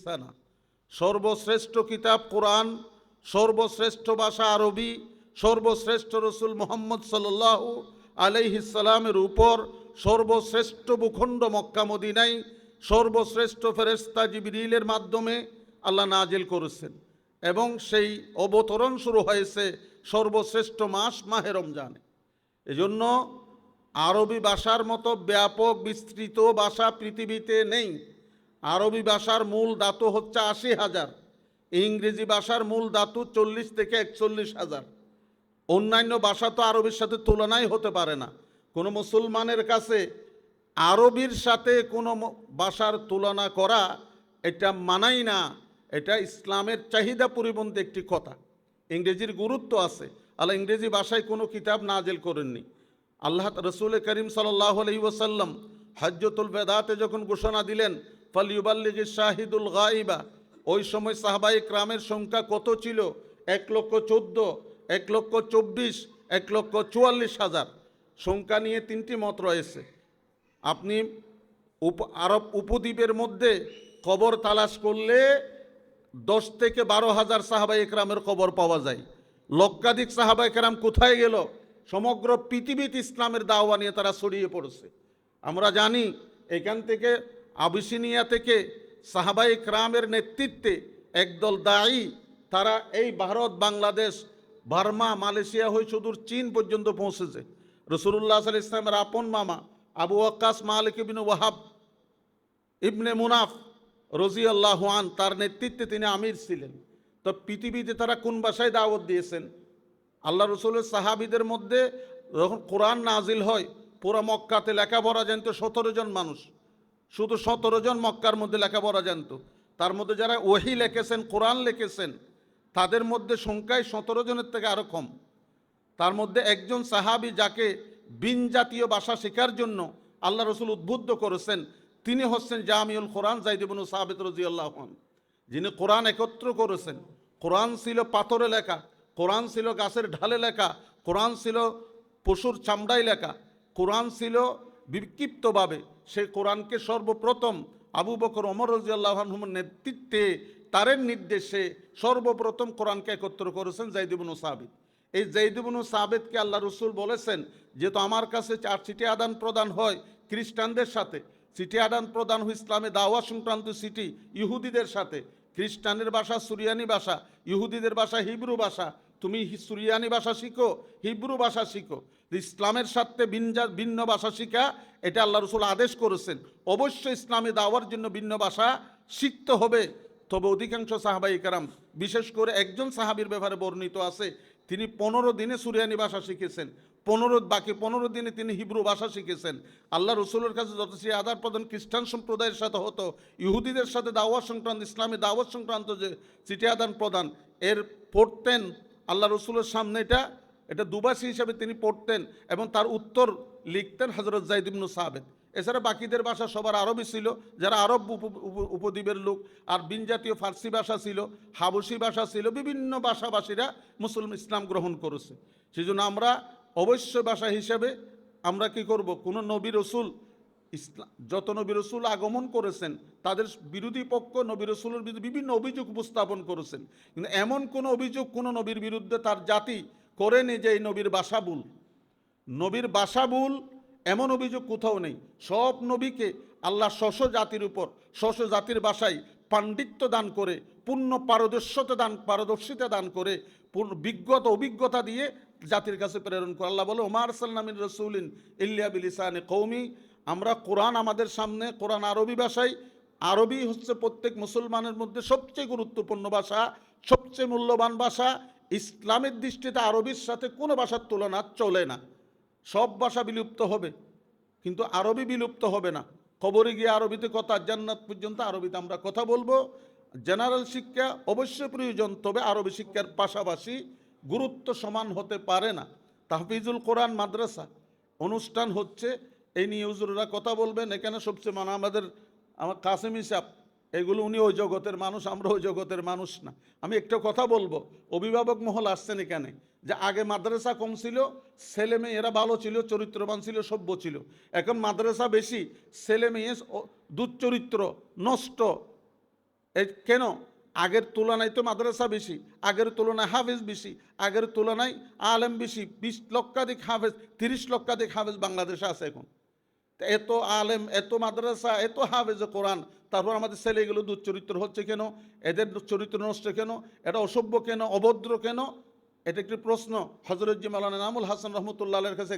লিসানা, সর্বশ্রেষ্ঠ কিতাব কোরআন, সর্বশ্রেষ্ঠ ভাষা আরবি, সর্বশ্রেষ্ঠ রসুল মুহাম্মদ সাল্লাল্লাহু আলাইহিস সালামের উপর, সর্বশ্রেষ্ঠ ভূখণ্ড মক্কা মদিনায় সর্বশ্রেষ্ঠ ফেরেশতা জিবরিলের মাধ্যমে আল্লাহ নাজিল করেছেন। এবং সেই অবতরণ শুরু হয়েছে সর্বশ্রেষ্ঠ মাস মাহে রমজানে। এজন্য আরবি ভাষার মতো ব্যাপক বিস্তৃত ভাষা পৃথিবীতে নেই। আরবি ভাষার মূল ধাতু হচ্ছে ৮০,০০০, ইংরেজি ভাষার মূল ধাতু ৪০ থেকে ৪১,০০০। অন্যান্য ভাষা তো আরবির সাথে তুলনাই হতে পারে না। কোনো মুসলমানের কাছে আরবির সাথে কোনো ভাষার তুলনা করা এটা মানাই না। এটা ইসলামের চাহিদা পরিবন্ধী একটি কথা। ইংরেজির গুরুত্ব আছে, আল্লাহ ইংরেজি ভাষায় কোনো কিতাব নাজিল করেননি। আল্লাহ রসুল করিম সাল্লাল্লাহু আলাইহি ওয়াসাল্লাম হজ্জতুল বেদাতে যখন ঘোষণা দিলেন ফালিউবাল্লিগিশ শাহিদুল গায়বা, ওই সময় সাহাবায়ে কেরামের সংখ্যা কত ছিল? ১,১৪,০০০, ১,২৪,০০০, ১,৪৪,০০০ সংখ্যা নিয়ে তিনটি মত রয়েছে। আপনি আরব উপদ্বীপের মধ্যে কবর তালাশ করলে ১০ থেকে ১২,০০০ সাহাবায়ে কেরামের কবর পাওয়া যায়। লক্ষাধিক সাহাবায়ে কেরাম কোথায় গেল? সমগ্র পৃথিবীতে ইসলামের দাওয়া নিয়ে তারা ছড়িয়ে পড়েছে। আমরা জানি এখান থেকে আবিসিনিয়া থেকে সাহাবায়ে কেরামের নেতৃত্বে একদল দায়ী, তারা এই ভারত, বাংলাদেশ, বার্মা, মালয়েশিয়া হয়ে সুদূর চীন পর্যন্ত পৌঁছেছে। রাসূলুল্লাহ সাল্লাল্লাহু আলাইহি ওয়াসাল্লামের আপন মামা আবু ওয়াক্কাস মালিক ইবনে ওয়াহাব ইবনে মুনাফ রাদিয়াল্লাহু আন, তার নেতৃত্বে তিনি আমির ছিলেন। তো পৃথিবীতে তারা কোন ভাষায় দাওয়াত দিয়েছেন? আল্লাহ রসুলের সাহাবিদের মধ্যে যখন কোরআন নাজিল হয়, পুরো মক্কাতে লেখাপড়া জানত ১৭ জন মানুষ, শুধু ১৭ জন মক্কার মধ্যে লেখাপড়া জানত। তার মধ্যে যারা ওহী লিখেছেন, কোরআন লিখেছেন, তাদের মধ্যে সংখ্যায় ১৭ জনের থেকে আরও কম। তার মধ্যে একজন সাহাবি যাকে বিন জাতীয় ভাষা শেখার জন্য আল্লাহ রসুল উদ্বুদ্ধ করেছেন, তিনি হচ্ছেন জামিউল কোরআন যায়েদ ইবনে সাবিত রাদিয়াল্লাহু আনহু, যিনি কোরআন একত্র করেছেন। কোরআন ছিল পাথরে লেখা, কোরআন ছিল গাছের ঢালে লেখা, কোরআন ছিল পশুর চামড়ায় লেখা, কোরআন ছিল বিক্ষিপ্তভাবে। সেই কোরআনকে সর্বপ্রথম আবু বকর ওমর রাদিয়াল্লাহু আনহুর নেতৃত্বে, তারের নির্দেশে সর্বপ্রথম কোরআনকে একত্র করেছেন যায়েদ ইবনে সাবিত। এই যায়েদ ইবনে সাবিতকে আল্লাহ রসুল বলেছেন, যেহেতু আমার কাছে ৪ চিঠি আদান প্রদান হয় খ্রিস্টানদের সাথে, চিঠি আদান প্রদান হয় ইসলামে দাওয়া সংক্রান্ত চিঠি ইহুদিদের সাথে। খ্রিস্টানের ভাষা সুরিয়ানি ভাষা, ইহুদিদের ভাষা হিব্রু ভাষা। তুমি সুরিয়ানি ভাষা শিখো, হিব্রু ভাষা শিখো। ইসলামের সাথে ভিন্ন ভাষা শিখা, এটা আল্লাহ রসুল আদেশ করেছেন। অবশ্যই ইসলামে দাওয়ার জন্য ভিন্ন ভাষা শিখতে হবে। তবে অধিকাংশ সাহাবায়ে কেরাম, বিশেষ করে একজন সাহাবীর ব্যাপারে বর্ণিত আছে, তিনি ১৫ দিনে সুরিয়ানি ভাষা শিখেছেন, বাকি ১৫ দিনে তিনি হিব্রু ভাষা শিখেছেন। আল্লাহ রসুলের কাছে যত সেই আদান প্রদান খ্রিস্টান সম্প্রদায়ের সাথে হতো, ইহুদিদের সাথে দাওয়াত সংক্রান্ত, ইসলামী দাওয়াত সংক্রান্ত যে চিঠি আদান প্রদান, এর পড়তেন আল্লাহ রসুলের সামনে, এটা দুভাষী হিসাবে তিনি পড়তেন এবং তার উত্তর লিখতেন হযরত যায়েদ ইবনে সাবিত। এছাড়া বাকিদের ভাষা সবার আরবি ছিল, যারা আরব উপদ্বীপের লোক। আর বিন জাতীয় ফার্সি ভাষা ছিল, হাবশি ভাষা ছিল, বিভিন্ন ভাষাভাষীরা মুসলমান ইসলাম গ্রহণ করেছে। সেই জন্য আমরা অবশ্যই ভাষা হিসাবে আমরা কি করব, কোনো নবী রসুল, ইসলাম যত নবী রসুল আগমন করেছেন তাদের বিরোধী পক্ষ নবী রসুলের বিরুদ্ধে বিভিন্ন অভিযোগ উপস্থাপন করেছেন, কিন্তু এমন কোনো অভিযোগ কোনো নবীর বিরুদ্ধে তার জাতি করেনি যে এই নবীর ভাষা ভুল। নবীর ভাষা ভুল এমন অভিযোগ কোথাও নেই। সব নবীকে আল্লাহ স্ব জাতির উপর স্ব জাতির ভাষায় পাণ্ডিত্য দান করে, পূর্ণ পারদর্শিতা দান করে, বিজ্ঞত অভিজ্ঞতা দিয়ে জাতির কাছে প্রেরণ করে। আল্লাহ বলে ওমা আরসালনা মির রাসূলিন ইল্লা বিলিসানি কওমি, আমরা কোরআন আমাদের সামনে, কোরআন আরবি ভাষায়। আরবি হচ্ছে প্রত্যেক মুসলমানের মধ্যে সবচেয়ে গুরুত্বপূর্ণ ভাষা, সবচেয়ে মূল্যবান ভাষা। ইসলামের দৃষ্টিতে আরবির সাথে কোনো ভাষার তুলনা চলে না। সব ভাষা বিলুপ্ত হবে কিন্তু আরবি বিলুপ্ত হবে না। কবরে গিয়ে আরবিতে কথা, জান্নাত পর্যন্ত আরবিতে আমরা কথা বলবো। জেনারেল শিক্ষা অবশ্যই প্রয়োজন, তবে আরবি শিক্ষার পাশাপাশি গুরুত্ব সমান হতে পারে না। তাহফিজুল কোরআন মাদ্রাসা অনুষ্ঠান হচ্ছে, এই নিয়ে হুজুররা কথা বলবেন। এখানে সবচেয়ে আমার কাসেম হিসাব, এগুলো উনি ওই জগতের মানুষ, আমরা ওই জগতের মানুষ না। আমি একটা কথা বলবো, অভিভাবক মহল আসছেন এখানে, যে আগে মাদ্রাসা কম ছিল, ছেলে মেয়ে এরা ভালো ছিল, চরিত্রবান ছিল, সভ্য ছিল। এখন মাদ্রাসা বেশি, ছেলে মেয়ে দুশ্চরিত্র, নষ্ট, এই কেন? আগের তুলনায় তো মাদ্রাসা বেশি, আগের তুলনায় হাফেজ বেশি, আগের তুলনায় আলেম বেশি। 20 লক্ষাধিক হাফেজ, 30 লক্ষাধিক হাফেজ বাংলাদেশে আছে এখন। তা এত আলেম, এত মাদ্রাসা, এত হাফেজে কোরআন, তারপর আমাদের ছেলেগুলো দুশ্চরিত্র হচ্ছে কেন? এদের চরিত্র নষ্ট কেন? এটা অসভ্য কেন? অভদ্র কেন? এটা একটি প্রশ্ন হযরত জি মাওলানা এনামুল হাসান রহমতুল্লাহ আলাইহির কাছে